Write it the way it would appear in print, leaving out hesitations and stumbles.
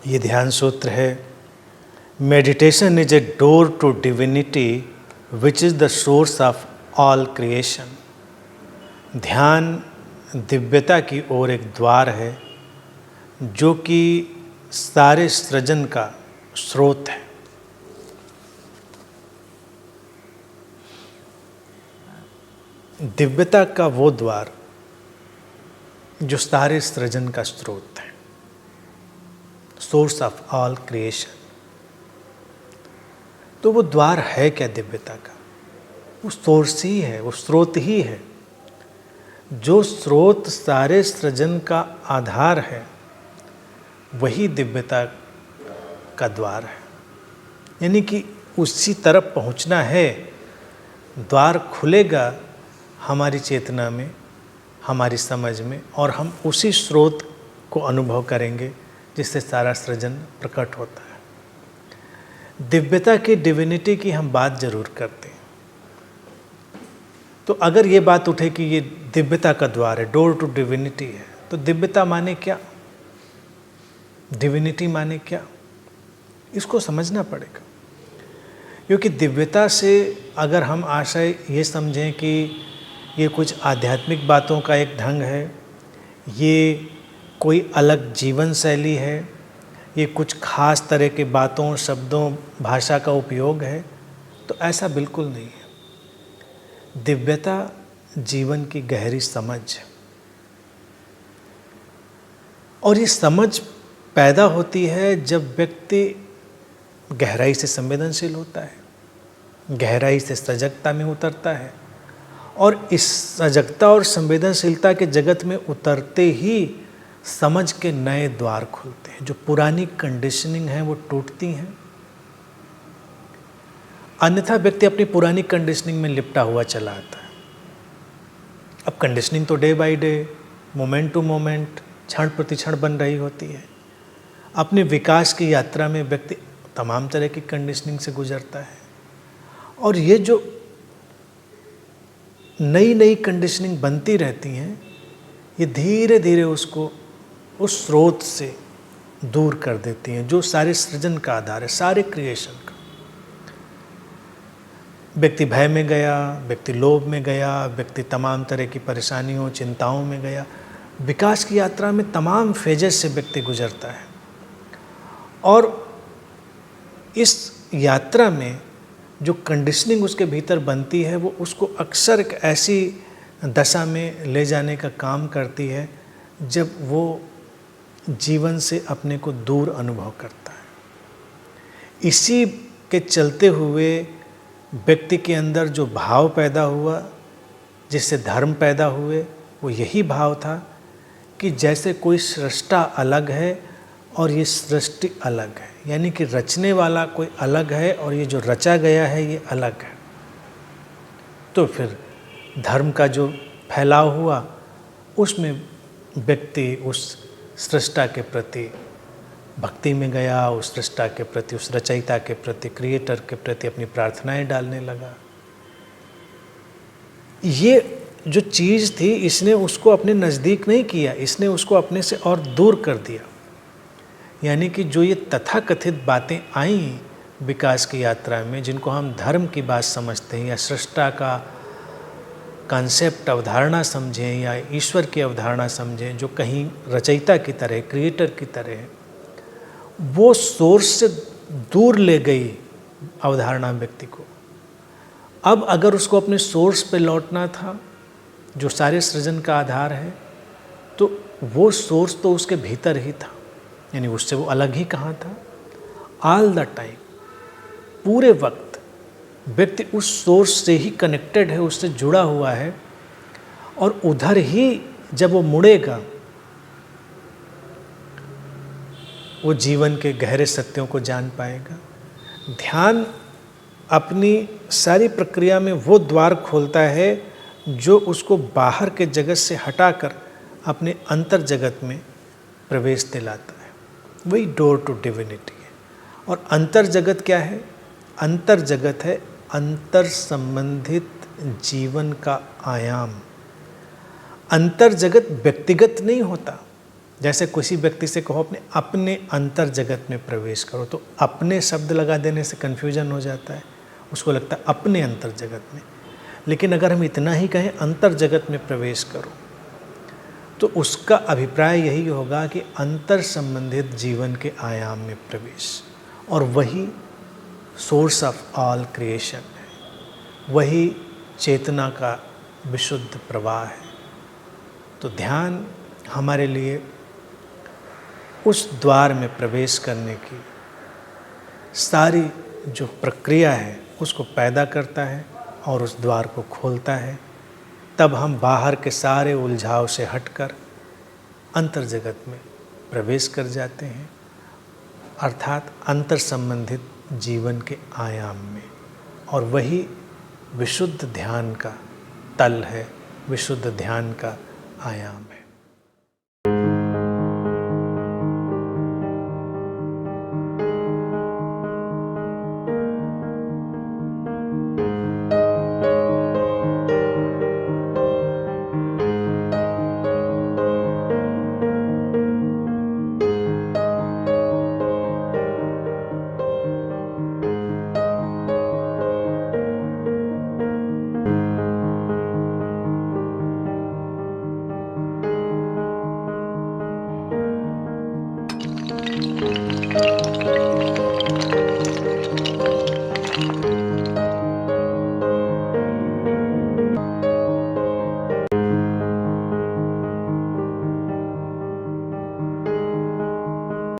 ये ध्यान सूत्र है, meditation is a door to divinity which is the source of all creation. ध्यान दिव्यता की ओर एक द्वार है जो कि सारे सृजन का स्रोत है। दिव्यता का वो द्वार जो सारे सृजन का स्रोत है, सोर्स ऑफ ऑल क्रिएशन। तो वो द्वार है क्या दिव्यता का? वो सोर्स ही है, वो स्रोत ही है। जो स्रोत सारे सृजन का आधार है वही दिव्यता का द्वार है। यानी कि उसी तरफ पहुंचना है। द्वार खुलेगा हमारी चेतना में, हमारी समझ में, और हम उसी स्रोत को अनुभव करेंगे जिससे सारा सृजन प्रकट होता है। दिव्यता की, डिविनिटी की हम बात जरूर करते हैं। तो अगर ये बात उठे कि ये दिव्यता का द्वार है, डोर टू डिविनिटी है, तो दिव्यता माने क्या, डिविनिटी माने क्या, इसको समझना पड़ेगा। क्योंकि दिव्यता से अगर हम आशय ये समझें कि ये कुछ आध्यात्मिक बातों का एक ढंग है, ये कोई अलग जीवन शैली है, ये कुछ खास तरह के बातों, शब्दों, भाषा का उपयोग है, तो ऐसा बिल्कुल नहीं है। दिव्यता जीवन की गहरी समझ है, और ये समझ पैदा होती है जब व्यक्ति गहराई से संवेदनशील होता है, गहराई से सजगता में उतरता है, और इस सजगता और संवेदनशीलता के जगत में उतरते ही समझ के नए द्वार खुलते हैं। जो पुरानी कंडीशनिंग है वो टूटती हैं। अन्यथा व्यक्ति अपनी पुरानी कंडीशनिंग में लिपटा हुआ चला आता है। अब कंडीशनिंग तो day by day, moment to moment, क्षण प्रति क्षण बन रही होती है। अपने विकास की यात्रा में व्यक्ति तमाम तरह की कंडीशनिंग से गुजरता है, और ये जो नई नई कंडीशनिंग बनती रहती हैं, ये धीरे धीरे उसको उस स्रोत से दूर कर देती हैं जो सारे सृजन का आधार है, सारे क्रिएशन का। व्यक्ति भय में गया, व्यक्ति लोभ में गया, व्यक्ति तमाम तरह की परेशानियों, चिंताओं में गया। विकास की यात्रा में तमाम फेजेस से व्यक्ति गुजरता है, और इस यात्रा में जो कंडीशनिंग उसके भीतर बनती है वो उसको अक्सर एक ऐसी दशा में ले जाने का काम करती है जब वो जीवन से अपने को दूर अनुभव करता है। इसी के चलते हुए व्यक्ति के अंदर जो भाव पैदा हुआ, जिससे धर्म पैदा हुए, वो यही भाव था कि जैसे कोई सृष्टा अलग है और ये सृष्टि अलग है। यानी कि रचने वाला कोई अलग है और ये जो रचा गया है ये अलग है। तो फिर धर्म का जो फैलाव हुआ उसमें व्यक्ति उस सृष्टा के प्रति भक्ति में गया, उस सृष्टा के प्रति, उस रचयिता के प्रति, क्रिएटर के प्रति अपनी प्रार्थनाएं डालने लगा। ये जो चीज़ थी इसने उसको अपने नज़दीक नहीं किया, इसने उसको अपने से और दूर कर दिया। यानी कि जो ये तथाकथित बातें आई विकास की यात्रा में, जिनको हम धर्म की बात समझते हैं या सृष्टा का कॉन्सेप्ट, अवधारणा समझें या ईश्वर की अवधारणा समझें, जो कहीं रचयिता की तरह, क्रिएटर की तरह है, वो सोर्स से दूर ले गई अवधारणा व्यक्ति को। अब अगर उसको अपने सोर्स पे लौटना था जो सारे सृजन का आधार है, तो वो सोर्स तो उसके भीतर ही था, यानी उससे वो अलग ही कहाँ था। ऑल द टाइम, पूरे वक्त व्यक्ति उस सोर्स से ही कनेक्टेड है, उससे जुड़ा हुआ है, और उधर ही जब वो मुड़ेगा वो जीवन के गहरे सत्यों को जान पाएगा। ध्यान अपनी सारी प्रक्रिया में वो द्वार खोलता है जो उसको बाहर के जगत से हटाकर अपने अंतर जगत में प्रवेश दिलाता है। वही डोर टू डिविनिटी है। और अंतर जगत क्या है? अंतर जगत है अंतर संबंधित जीवन का आयाम। अंतर जगत व्यक्तिगत नहीं होता, जैसे किसी व्यक्ति से कहो अपने अंतर जगत में प्रवेश करो, तो अपने शब्द लगा देने से कन्फ्यूजन हो जाता है, उसको लगता है अपने अंतर जगत में। लेकिन अगर हम इतना ही कहें अंतर जगत में प्रवेश करो, तो उसका अभिप्राय यही होगा कि अंतर संबंधित जीवन के आयाम में प्रवेश, और वही सोर्स ऑफ ऑल क्रिएशन है, वही चेतना का विशुद्ध प्रवाह है। तो ध्यान हमारे लिए उस द्वार में प्रवेश करने की सारी जो प्रक्रिया है उसको पैदा करता है और उस द्वार को खोलता है। तब हम बाहर के सारे उलझाव से हटकर अंतर जगत में प्रवेश कर जाते हैं, अर्थात अंतर संबंधित जीवन के आयाम में, और वही विशुद्ध ध्यान का तल है, विशुद्ध ध्यान का आयाम है।